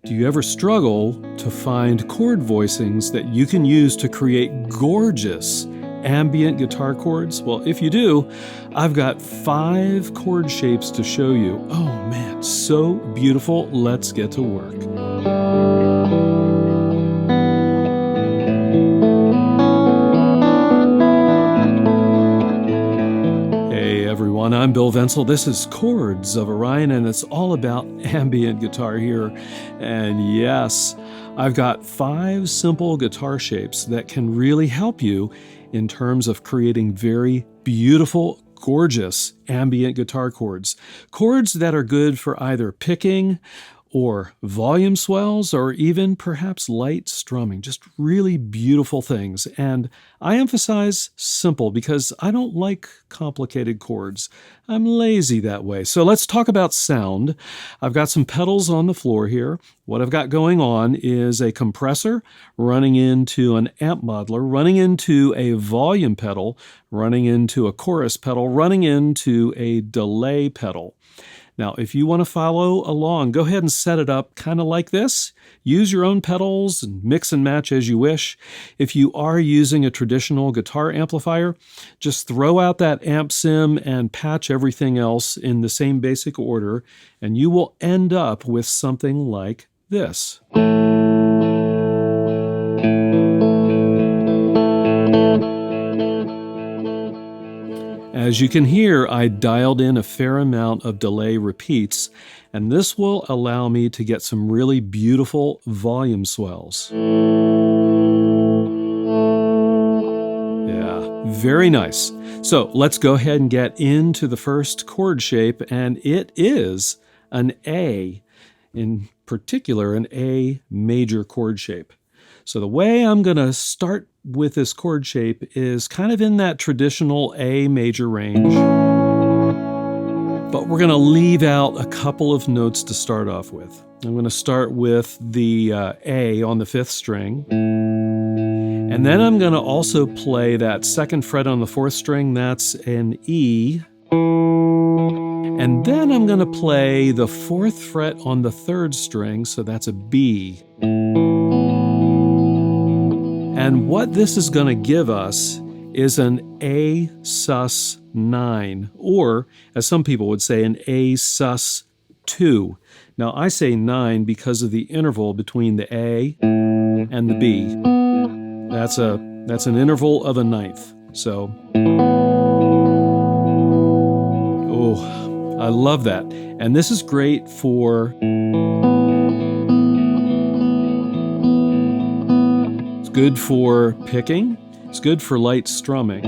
Do you ever struggle to find chord voicings that you can use to create gorgeous ambient guitar chords? Well, if you do, I've got 5 chord shapes to show you. Oh man, so beautiful. Let's get to work. Hey everyone, I'm Bill Vencil. This is Chords of Orion, and it's all about ambient guitar here. And yes, I've got 5 simple guitar shapes that can really help you in terms of creating very beautiful, gorgeous ambient guitar chords. Chords that are good for either picking or volume swells, or even perhaps light strumming. Just really beautiful things. And I emphasize simple because I don't like complicated chords. I'm lazy that way. So let's talk about sound. I've got some pedals on the floor here. What I've got going on is a compressor running into an amp modeler, running into a volume pedal, running into a chorus pedal, running into a delay pedal. Now, if you want to follow along, go ahead and set it up kind of like this. Use your own pedals and mix and match as you wish. If you are using a traditional guitar amplifier, just throw out that amp sim and patch everything else in the same basic order, and you will end up with something like this. As you can hear, I dialed in a fair amount of delay repeats, and this will allow me to get some really beautiful volume swells. Yeah, very nice. So let's go ahead and get into the first chord shape, and it is an A, in particular an A major chord shape. So the way I'm going to start with this chord shape is kind of in that traditional A major range, but we're going to leave out a couple of notes to start off with. I'm going to start with the A on the 5th string, and then I'm going to also play that 2nd fret on the 4th string, that's an E, and then I'm going to play the 4th fret on the 3rd string, so that's a B. And what this is going to give us is an A sus9, or as some people would say, an A sus2. Now I say 9 because of the interval between the A and the B. That's an interval of a ninth. So, oh, I love that. And this is great for good for picking, it's good for light strumming,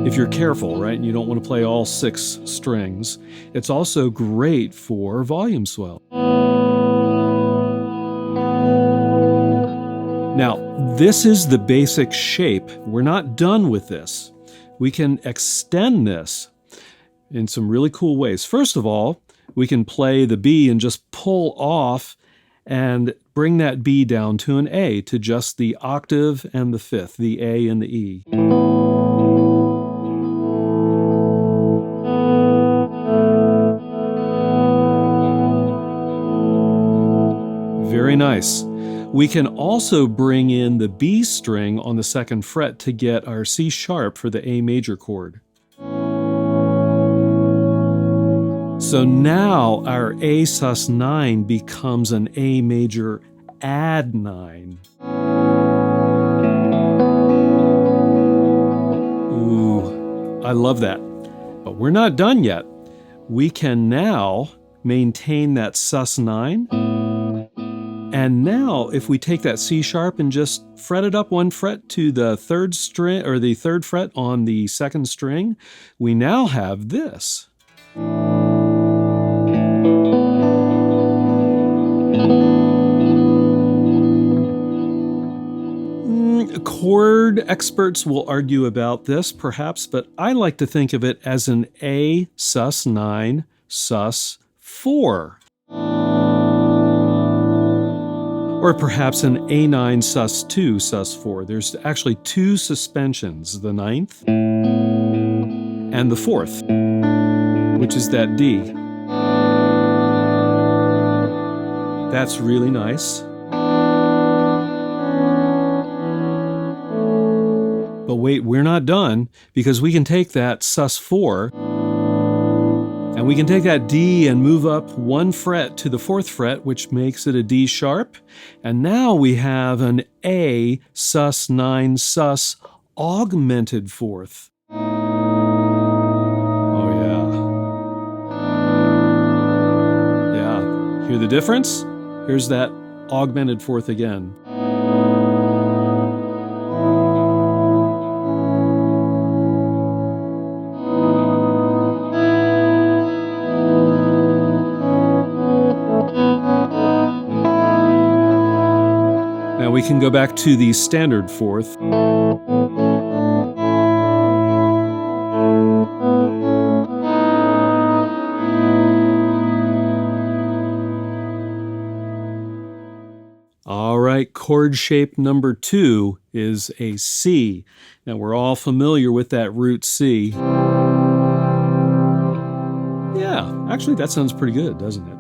if you're careful, right, and you don't want to play all 6 strings. It's also great for volume swell. Now, this is the basic shape. We're not done with this. We can extend this in some really cool ways. First of all, we can play the B and just pull off and bring that B down to an A, to just the octave and the 5th, the A and the E. Very nice. We can also bring in the B string on the 2nd fret to get our C sharp for the A major chord. So now our A sus9 becomes an A major add 9. Ooh, I love that. But we're not done yet. We can now maintain that sus9. And now if we take that C sharp and just fret it up 1 fret to the 3rd string, or the 3rd fret on the 2nd string, we now have this. Chord experts will argue about this, perhaps, but I like to think of it as an A sus9 sus4. Or perhaps an A9 sus2 sus4. There's actually 2 suspensions, the 9th and the 4th, which is that D. That's really nice. But wait, we're not done, because we can take that sus4 and we can take that D and move up 1 fret to the 4th fret, which makes it a D sharp. And now we have an A sus9 sus augmented 4th. Oh yeah. Yeah. Hear the difference? Here's that augmented 4th again. Now we can go back to the standard 4th. All right, chord shape number 2 is a C. Now we're all familiar with that root C. Yeah, actually that sounds pretty good, doesn't it?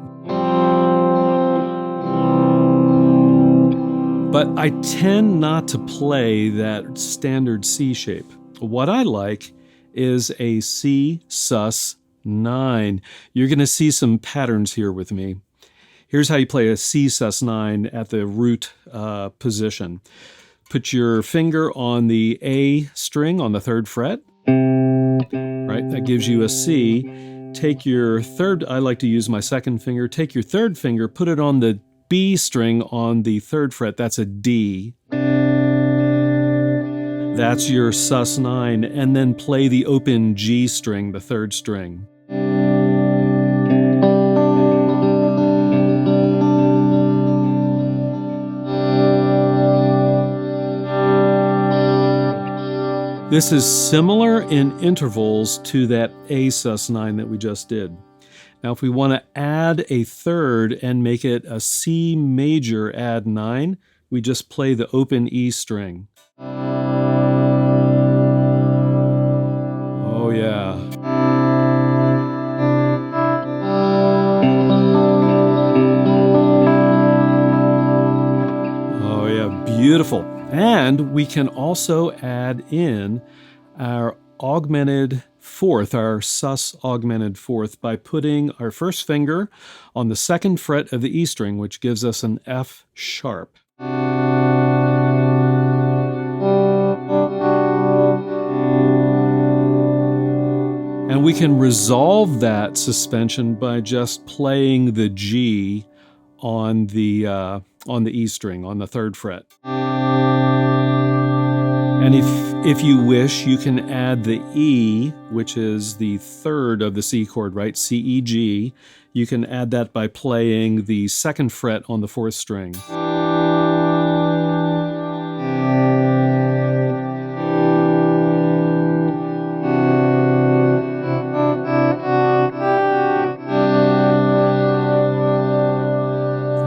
But I tend not to play that standard C shape. What I like is a C sus 9. You're going to see some patterns here with me. Here's how you play a C sus 9 at the root position. Put your finger on the A string on the 3rd fret. Right, that gives you a C. Take your third, I like to use my 2nd finger. Take your 3rd finger, put it on the B string on the 3rd fret. That's a D. That's your sus 9. And then play the open G string, the 3rd string. This is similar in intervals to that A sus 9 that we just did. Now if we want to add a 3rd and make it a C major add 9, we just play the open E string. Oh yeah. Oh yeah, beautiful. And we can also add in our augmented 4th, our sus augmented 4th, by putting our 1st finger on the 2nd fret of the E string, which gives us an F sharp. And we can resolve that suspension by just playing the G on the E string, on the 3rd fret. And if you wish, you can add the E, which is the 3rd of the C chord, right? C, E, G. You can add that by playing the 2nd fret on the 4th string.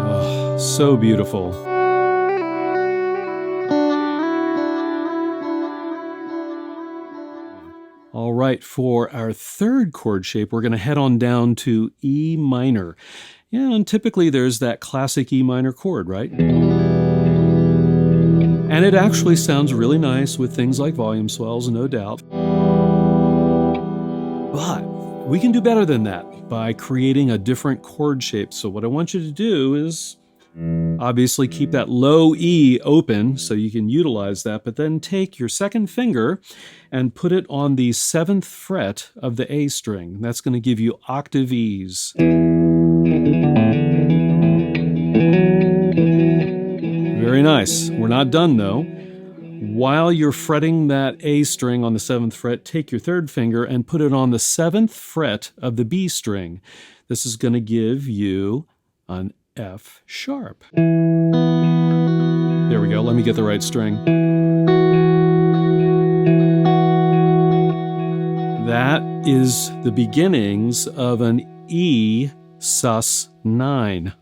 Oh, so beautiful. All right, for our 3rd chord shape, we're going to head on down to E minor. Yeah, and typically there's that classic E minor chord, right? And it actually sounds really nice with things like volume swells, no doubt. But we can do better than that by creating a different chord shape. So what I want you to do is obviously keep that low E open so you can utilize that, but then take your 2nd finger and put it on the 7th fret of the A string. That's going to give you octave E's. Very nice. We're not done though. While you're fretting that A string on the 7th fret, take your 3rd finger and put it on the 7th fret of the B string. This is going to give you an F sharp. There we go. Let me get the right string. That is the beginnings of an E sus 9.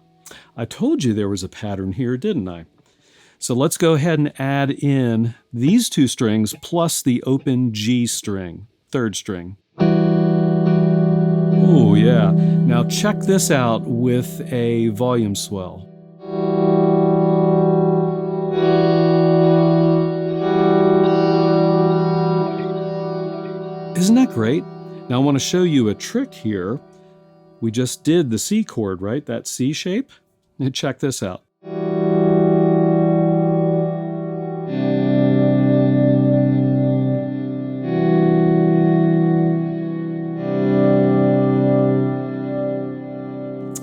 I told you there was a pattern here, didn't I? So let's go ahead and add in these 2 strings plus the open G string, 3rd string. Oh yeah. Now check this out with a volume swell. that great? Now I want to show you a trick here. We just did the C chord, right? That C shape. And check this out.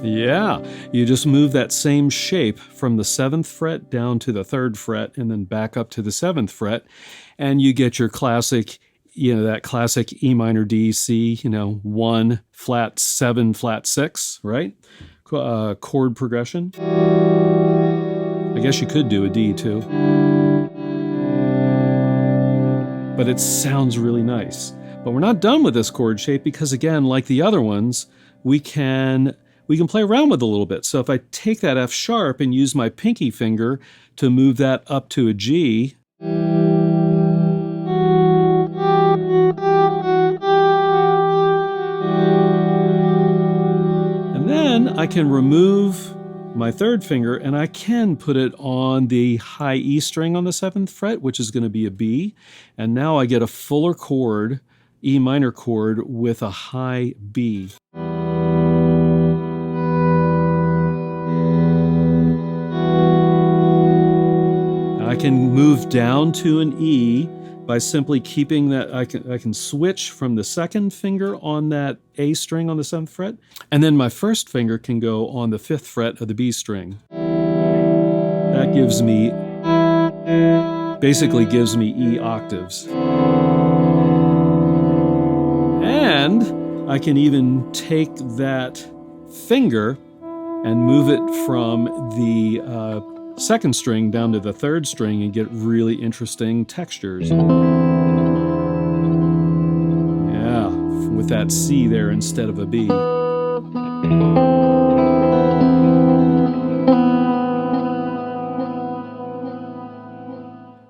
Yeah, you just move that same shape from the 7th fret down to the 3rd fret and then back up to the 7th fret, and you get your classic, that classic E minor D C, 1 flat 7 flat 6, right? Chord progression. I guess you could do a D too. But it sounds really nice. But we're not done with this chord shape because, again, like the other ones, we can play around with it a little bit. So if I take that F sharp and use my pinky finger to move that up to a G, and then I can remove my 3rd finger and I can put it on the high E string on the 7th fret, which is going to be a B. And now I get a fuller chord, E minor chord with a high B. I can move down to an E by simply keeping that. I can switch from the 2nd finger on that A string on the 7th fret, and then my 1st finger can go on the 5th fret of the B string. That basically gives me E octaves. And I can even take that finger and move it from the 2nd string down to the 3rd string and get really interesting textures. Yeah, with that C there instead of a B.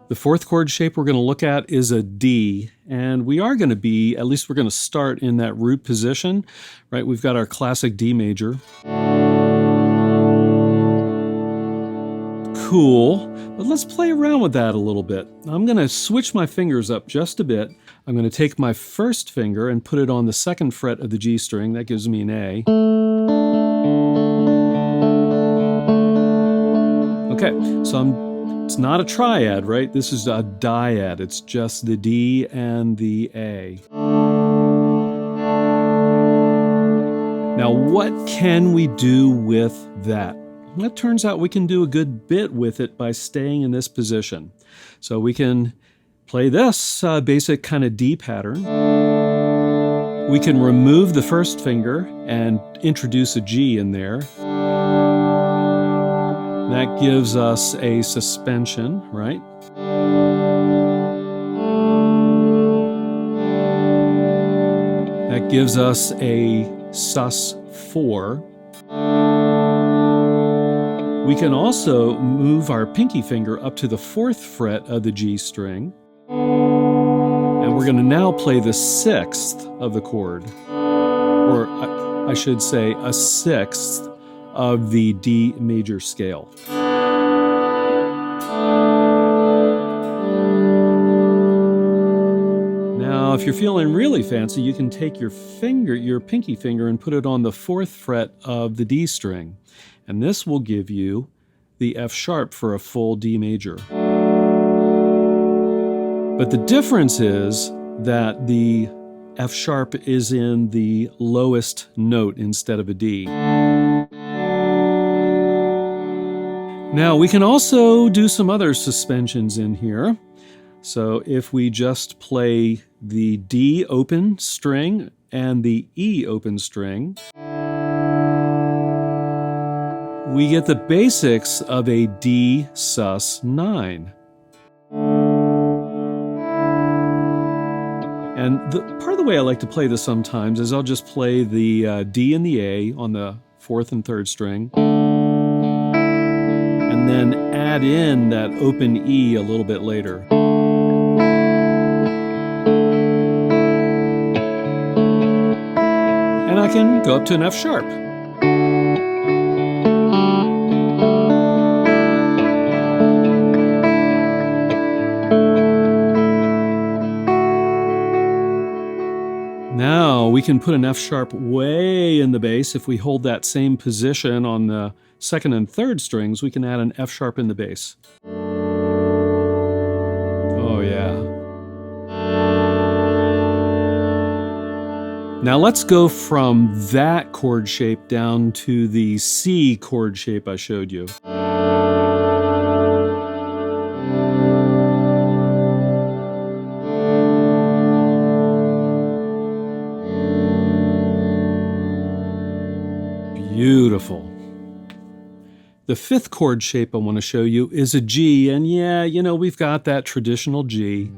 The 4th chord shape we're going to look at is a D, and we are going to be, at least we're going to start in that root position, right? We've got our classic D major. Cool, but let's play around with that a little bit. I'm going to switch my fingers up just a bit. I'm going to take my 1st finger and put it on the 2nd fret of the G string. That gives me an A. Okay, so it's not a triad, right? This is a dyad. It's just the D and the A. Now, what can we do with that? Well, it turns out we can do a good bit with it by staying in this position. So we can play this basic kind of D pattern. We can remove the 1st finger and introduce a G in there. That gives us a suspension, right? That gives us a sus4. We can also move our pinky finger up to the 4th fret of the G string. And we're going to now play the 6th of the chord. Or I should say a 6th of the D major scale. Now, if you're feeling really fancy, you can take your pinky finger, and put it on the 4th fret of the D string. And this will give you the F sharp for a full D major. But the difference is that the F sharp is in the lowest note instead of a D. Now, we can also do some other suspensions in here. So if we just play the D open string and the E open string, we get the basics of a D sus9. And part of the way I like to play this sometimes is I'll just play the D and the A on the 4th and 3rd string, and then add in that open E a little bit later. And I can go up to an F sharp. we can put an F sharp way in the bass. If we hold that same position on the second and third strings, we can add an F sharp in the bass. Oh yeah. Now let's go from that chord shape down to the C chord shape I showed you. Beautiful. The fifth chord shape I want to show you is a G, and yeah, you know, we've got that traditional G.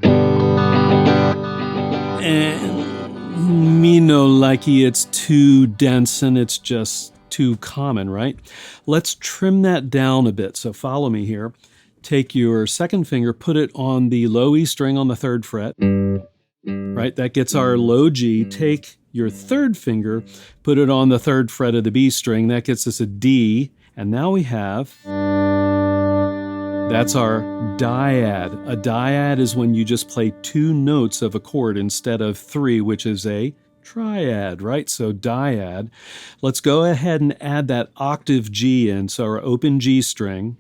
And me no likey, it's too dense and it's just too common, right? Let's trim that down a bit, so follow me here. Take your second finger, put it on the low E string on the third fret, right? That gets our low G. Take your third finger, put it on the third fret of the B string, that gets us a D, and now we have, that's our dyad. A dyad is when you just play two notes of a chord instead of three, which is a triad, right? So dyad. Let's go ahead and add that octave G in, so our open G string.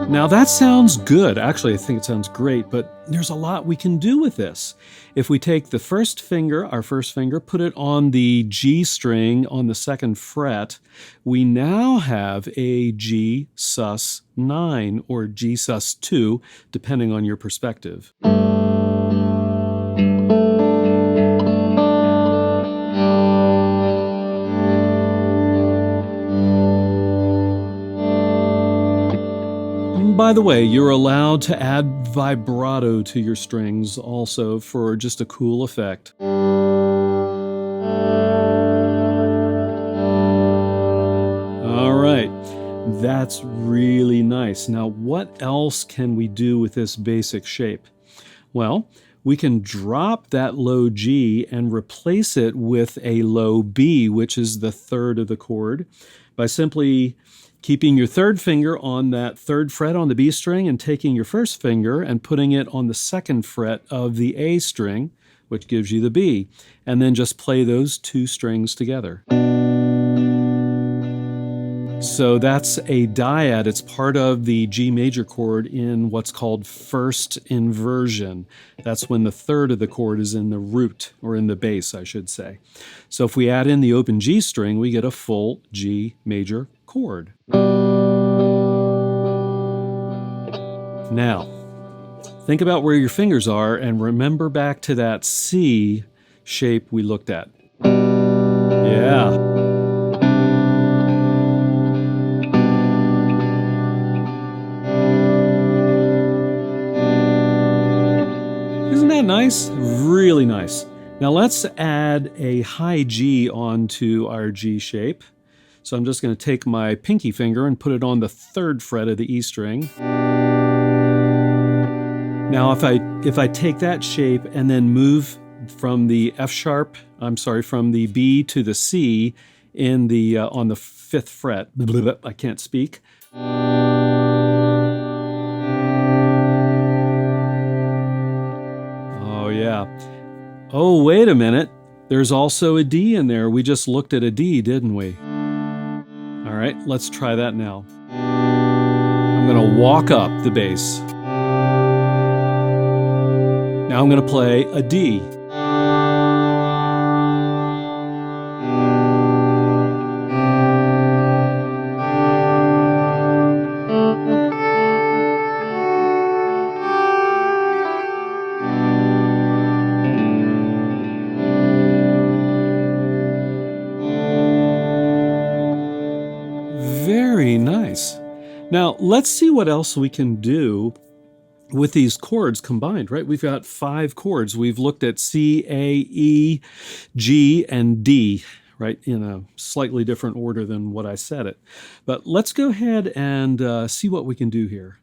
Now that sounds good. Actually, I think it sounds great, but there's a lot we can do with this. If we take the first finger, our first finger, put it on the G string on the second fret, we now have a G sus 9 or G sus 2, depending on your perspective. By the way, you're allowed to add vibrato to your strings also for just a cool effect. All right, that's really nice. Now, what else can we do with this basic shape? Well, we can drop that low G and replace it with a low B, which is the third of the chord, by simply keeping your third finger on that third fret on the B string and taking your first finger and putting it on the second fret of the A string, which gives you the B, and then just play those two strings together. So that's a dyad. It's part of the G major chord in what's called first inversion. That's when the third of the chord is in the root, or in the bass, I should say. So if we add in the open G string, we get a full G major chord. Now, think about where your fingers are and remember back to that C shape we looked at. Yeah. Isn't that nice? Really nice. Now let's add a high G onto our G shape. So I'm just going to take my pinky finger and put it on the third fret of the E string. Now if I take that shape and then move from the from the B to the C in the on the fifth fret, I can't speak. Oh yeah. Oh, wait a minute. There's also a D in there. We just looked at a D, didn't we? All right, let's try that now. I'm going to walk up the bass. Now I'm going to play a D. Very nice. Now, let's see what else we can do with these chords combined, right? We've got 5 chords. We've looked at C, A, E, G, and D, right, in a slightly different order than what I said it. But let's go ahead and see what we can do here.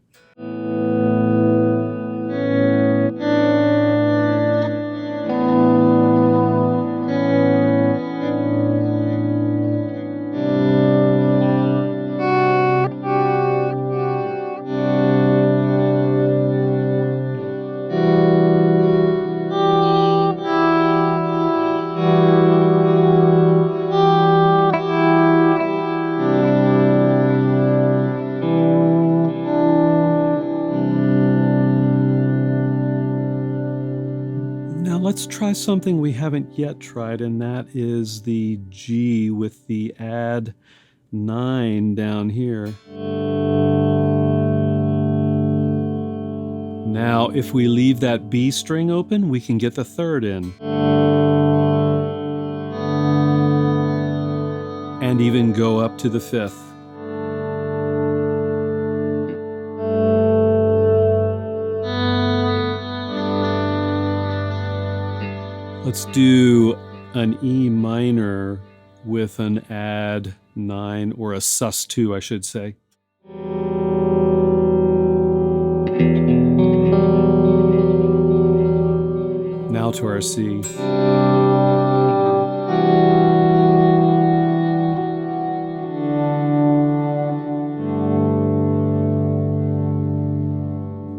try something we haven't yet tried, and that is the G with the add 9 down here. Now, if we leave that B string open, we can get the third in. And even go up to the fifth. Let's do an E minor with an add 9, or a sus2, I should say. Now to our C.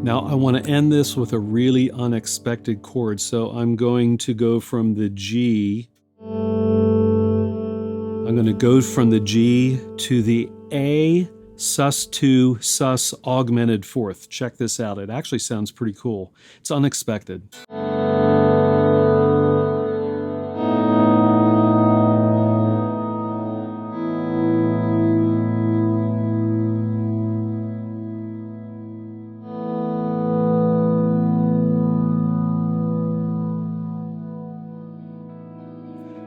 Now I want to end this with a really unexpected chord, so I'm going to go from the G. I'm going to go from the G to the A sus2 sus augmented fourth. Check this out. It actually sounds pretty cool. It's unexpected.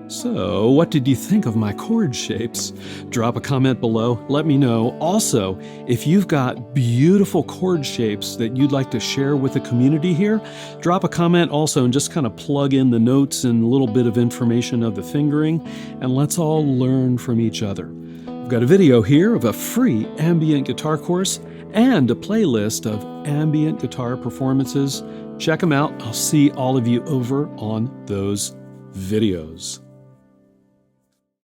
So, what did you think of my chord shapes? Drop a comment below, let me know. Also, if you've got beautiful chord shapes that you'd like to share with the community here, drop a comment also and just kind of plug in the notes and a little bit of information of the fingering, and let's all learn from each other. I've got a video here of a free ambient guitar course and a playlist of ambient guitar performances. Check them out. I'll see all of you over on those videos.